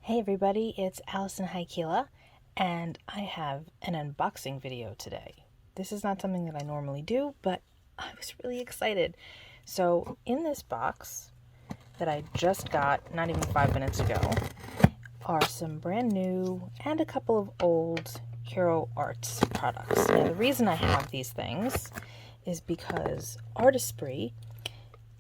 Hey everybody, it's Allison Haikila, and I have an unboxing video today. This is not something that I normally do, but I was really excited. So, in this box that I just got not even 5 minutes ago are some brand new and a couple of old Hero Arts products. Now, the reason I have these things is because Artistry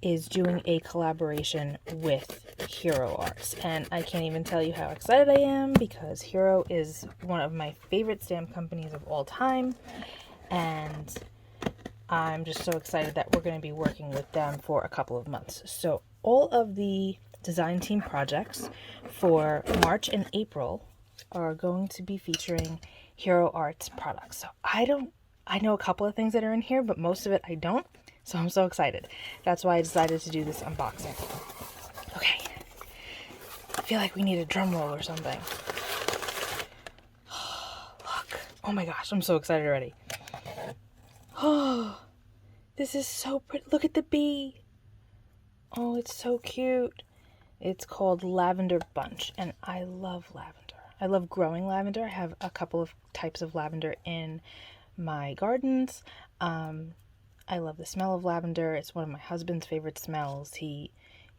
is doing a collaboration with Hero Arts. And I can't even tell you how excited I am because Hero is one of my favorite stamp companies of all time. And I'm just so excited that we're going to be working with them for a couple of months. So all of the design team projects for March and April are going to be featuring Hero Arts products. So I know a couple of things that are in here, but most of it I don't. So I'm so excited. That's why I decided to do this unboxing. Okay. I feel like we need a drum roll or something. Look. Oh my gosh, I'm so excited already. Oh, this is so pretty. Look at the bee. Oh, it's so cute. It's called Lavender Bunch, and I love lavender. I love growing lavender. I have a couple of types of lavender in my gardens. I love the smell of lavender. It's one of my husband's favorite smells. He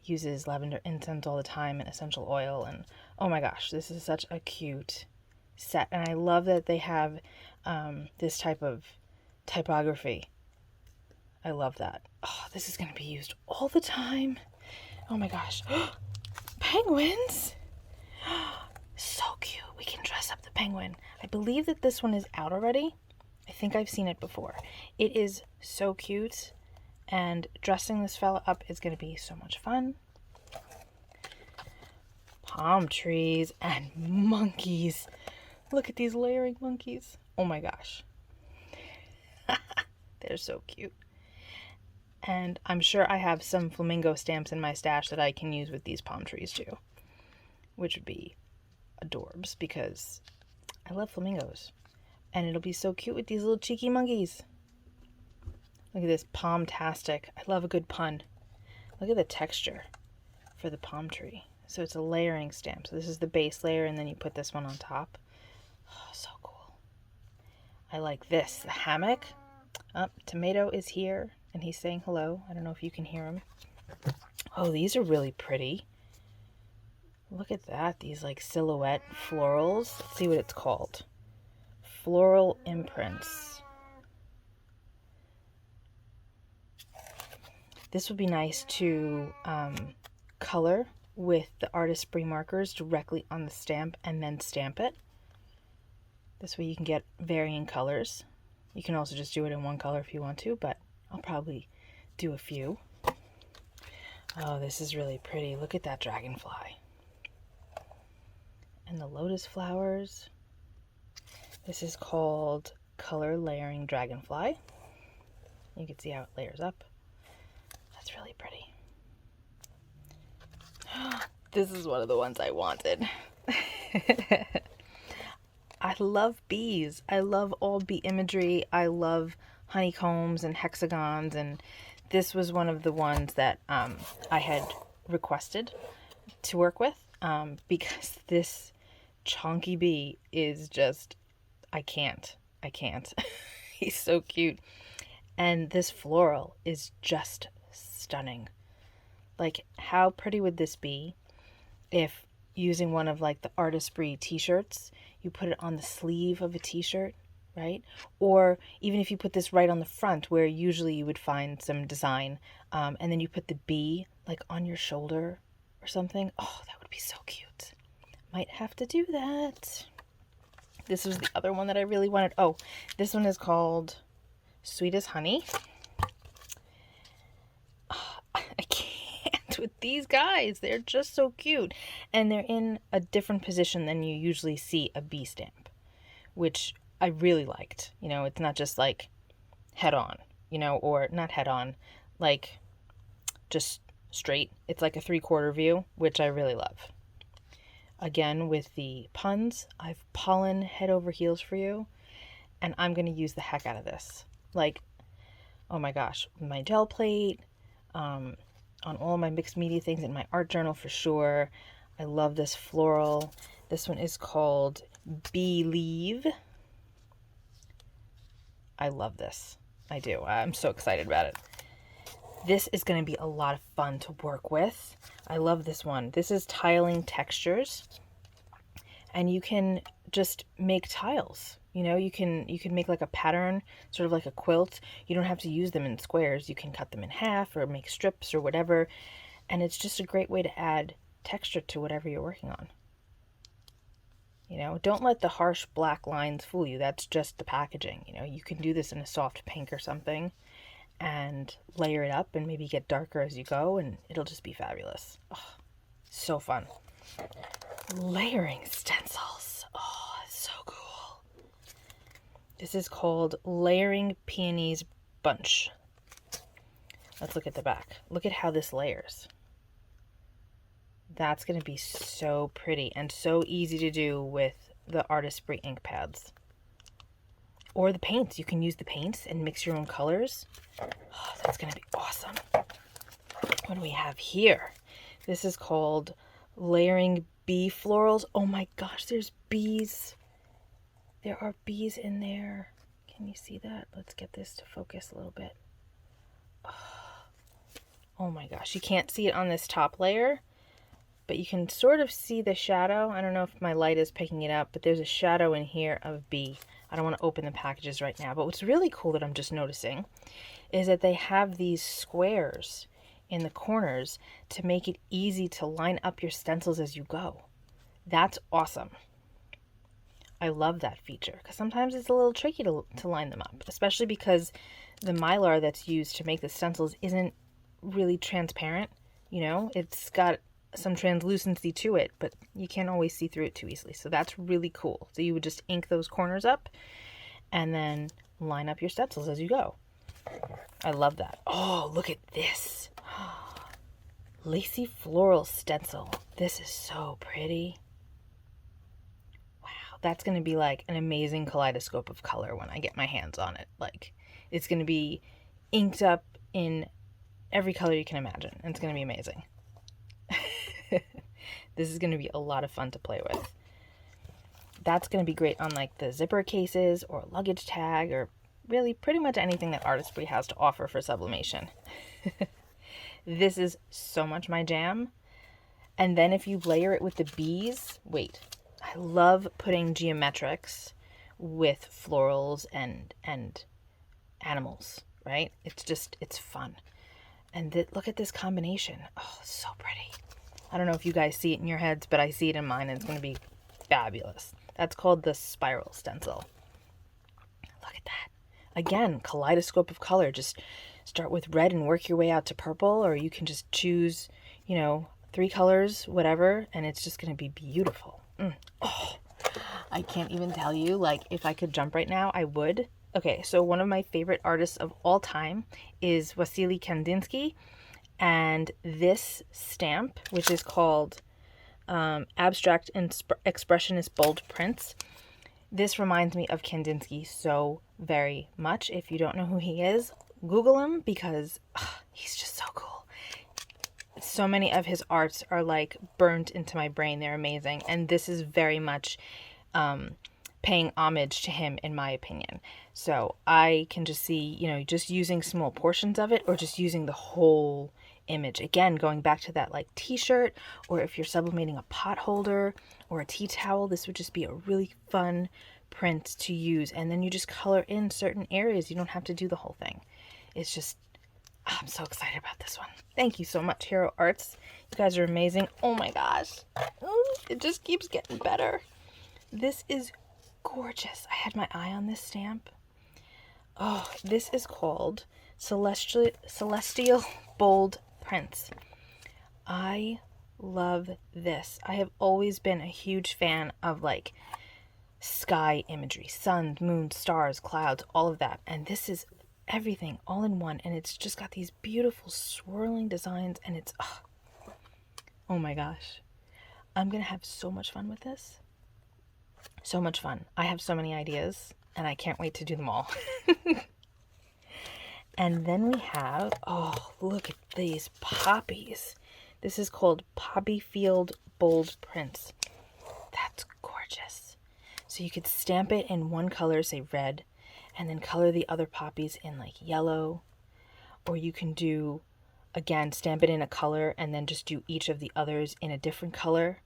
uses lavender incense all the time and essential oil, and oh my gosh, this is such a cute set. And I love that they have this type of typography. I love that. Oh, this is going to be used all the time. Oh my gosh. Penguins! So cute. We can dress up the penguin. I believe that this one is out already. I think I've seen it before. It is so cute, and dressing this fella up is going to be so much fun. Palm trees and monkeys. Look at these layering monkeys. Oh my gosh. They're so cute. And I'm sure I have some flamingo stamps in my stash that I can use with these palm trees too, which would be adorbs because I love flamingos. And it'll be so cute with these little cheeky monkeys. Look at this, palm-tastic. I love a good pun. Look at the texture for the palm tree. So it's a layering stamp. So this is the base layer, and then you put this one on top. Oh, so cool. I like this, the hammock. Tomato is here, and he's saying hello. I don't know if you can hear him. Oh, these are really pretty. Look at that, these like silhouette florals. Let's see what it's called. Floral imprints. This would be nice to color with the Artistry markers directly on the stamp and then stamp it. This way you can get varying colors. You can also just do it in one color if you want to, but I'll probably do a few. Oh, this is really pretty. Look at that dragonfly. And the lotus flowers. This is called Color Layering Dragonfly. You can see how it layers up. That's really pretty. This is one of the ones I wanted. I love bees. I love all bee imagery. I love honeycombs and hexagons, and this was one of the ones that I had requested to work with because this chonky bee is just, I can't. He's so cute. And this floral is just stunning. Like, how pretty would this be if using one of like the Artistry t-shirts, you put it on the sleeve of a t-shirt, right? Or even if you put this right on the front where usually you would find some design, and then you put the bee like on your shoulder or something. Oh, that would be so cute. Might have to do that. This was the other one that I really wanted. Oh, this one is called Sweet as Honey. Oh, I can't with these guys. They're just so cute. And they're in a different position than you usually see a bee stamp, which I really liked. You know, it's not just like head on, you know, or not head on, like just straight. It's like a 3/4 view, which I really love. Again, with the puns, I've pollen head over heels for you, and I'm going to use the heck out of this. Like, oh my gosh, my gel plate, on all my mixed media things, in my art journal for sure. I love this floral. This one is called Believe. I love this. I do. I'm so excited about it. This is going to be a lot of fun to work with. I love this one. This is Tiling Textures. And you can just make tiles. You know, you can make like a pattern, sort of like a quilt. You don't have to use them in squares. You can cut them in half or make strips or whatever. And it's just a great way to add texture to whatever you're working on. You know, don't let the harsh black lines fool you. That's just the packaging. You know, you can do this in a soft pink or something and layer it up and maybe get darker as you go, and it'll just be fabulous. Oh, so fun. Layering stencils. Oh, it's so cool. This is called Layering Peonies Bunch. Let's look at the back. Look at how this layers. That's going to be so pretty and so easy to do with the Artistry ink pads. Or the paints. You can use the paints and mix your own colors. Oh, that's going to be awesome. What do we have here? This is called Layering Bee Florals. Oh my gosh, there's bees. There are bees in there. Can you see that? Let's get this to focus a little bit. Oh my gosh, you can't see it on this top layer, but you can sort of see the shadow. I don't know if my light is picking it up, but there's a shadow in here of bee. I don't want to open the packages right now, but what's really cool that I'm just noticing is that they have these squares in the corners to make it easy to line up your stencils as you go. That's awesome. I love that feature because sometimes it's a little tricky to line them up, especially because the Mylar that's used to make the stencils isn't really transparent. You know, it's got some translucency to it, but you can't always see through it too easily. So that's really cool. So you would just ink those corners up and then line up your stencils as you go. I love that. Oh, look at this. Lacy floral stencil. This is so pretty. Wow, that's going to be like an amazing kaleidoscope of color when I get my hands on it. Like, it's going to be inked up in every color you can imagine. And it's going to be amazing. This is going to be a lot of fun to play with. That's going to be great on like the zipper cases or luggage tag or really pretty much anything that Artistry has to offer for sublimation. This is so much my jam. And then if you layer it with the bees, wait, I love putting geometrics with florals and animals, right? It's fun. And look at this combination. Oh, it's so pretty. I don't know if you guys see it in your heads, but I see it in mine, and it's going to be fabulous. That's called the spiral stencil. Look at that. Again, kaleidoscope of color. Just start with red and work your way out to purple, or you can just choose, 3 colors, whatever, and it's just going to be beautiful. Oh, I can't even tell you, like, if I could jump right now, I would. Okay, so one of my favorite artists of all time is Wassily Kandinsky, and this stamp, which is called Abstract Expressionist Bold Prints, this reminds me of Kandinsky so very much. If you don't know who he is, Google him because he's just so cool. So many of his arts are like burnt into my brain. They're amazing. And this is very much paying homage to him, in my opinion. So I can just see, just using small portions of it or just using the whole image. Again, going back to that like t-shirt, or if you're sublimating a pot holder or a tea towel, this would just be a really fun print to use. And then you just color in certain areas. You don't have to do the whole thing. It's just, I'm so excited about this one. Thank you so much, Hero Arts. You guys are amazing. Oh my gosh. It just keeps getting better. This is gorgeous. I had my eye on this stamp. Oh, this is called Celestial Bold Prints. I love this. I have always been a huge fan of like sky imagery, sun, moon, stars, clouds, all of that. And this is everything all in one. And it's just got these beautiful swirling designs, and it's, oh my gosh. I'm going to have so much fun with this. So much fun. I have so many ideas, and I can't wait to do them all. And then we have, oh, look at these poppies. This is called Poppy Field bold prints. That's gorgeous. So you could stamp it in one color, say red, and then color the other poppies in like yellow. Or you can do, again, stamp it in a color and then just do each of the others in a different color.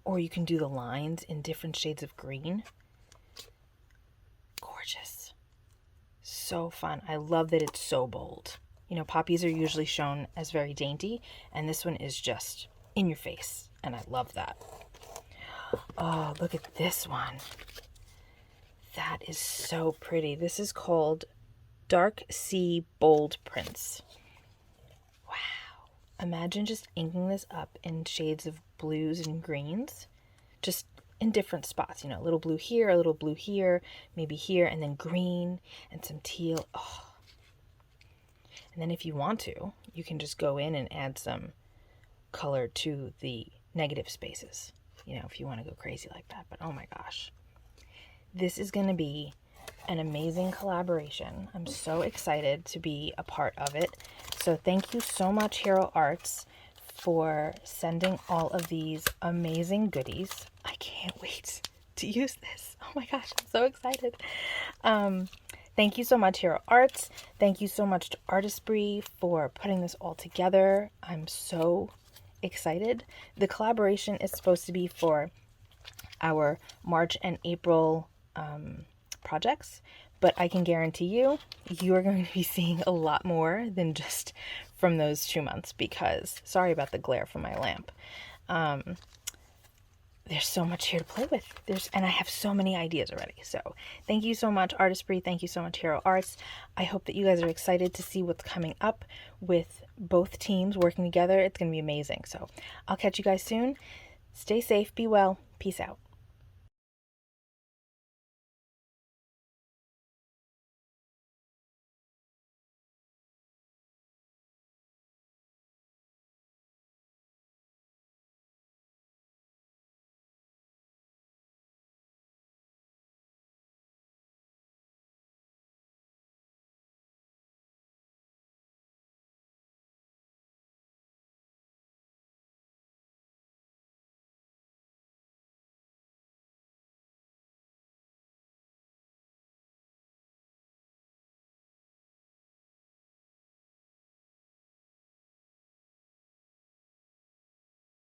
Or you can do the lines in different shades of green. Gorgeous. So fun. I love that it's so bold. You know, poppies are usually shown as very dainty, and this one is just in your face, and I love that. Oh, look at this one. That is so pretty. This is called Dark Sea Bold Prints. Wow. Imagine just inking this up in shades of blues and greens, just in different spots. You know, a little blue here, a little blue here, maybe here, and then green and some teal. Oh. And then if you want to, you can just go in and add some color to the negative spaces, you know, if you want to go crazy like that. But oh my gosh, this is going to be an amazing collaboration. I'm so excited to be a part of it. So thank you so much, Hero Arts, for sending all of these amazing goodies. I can't wait to use this. Oh my gosh, I'm so excited. Thank you so much, Hero Arts. Thank you so much to Artistry for putting this all together. I'm so excited. The collaboration is supposed to be for our March and April projects, but I can guarantee you are going to be seeing a lot more than just from those 2 months, because sorry about the glare from my lamp. There's so much here to play with. And I have so many ideas already. So thank you so much, Artistry. Thank you so much, Hero Arts. I hope that you guys are excited to see what's coming up with both teams working together. It's going to be amazing. So I'll catch you guys soon. Stay safe. Be well. Peace out.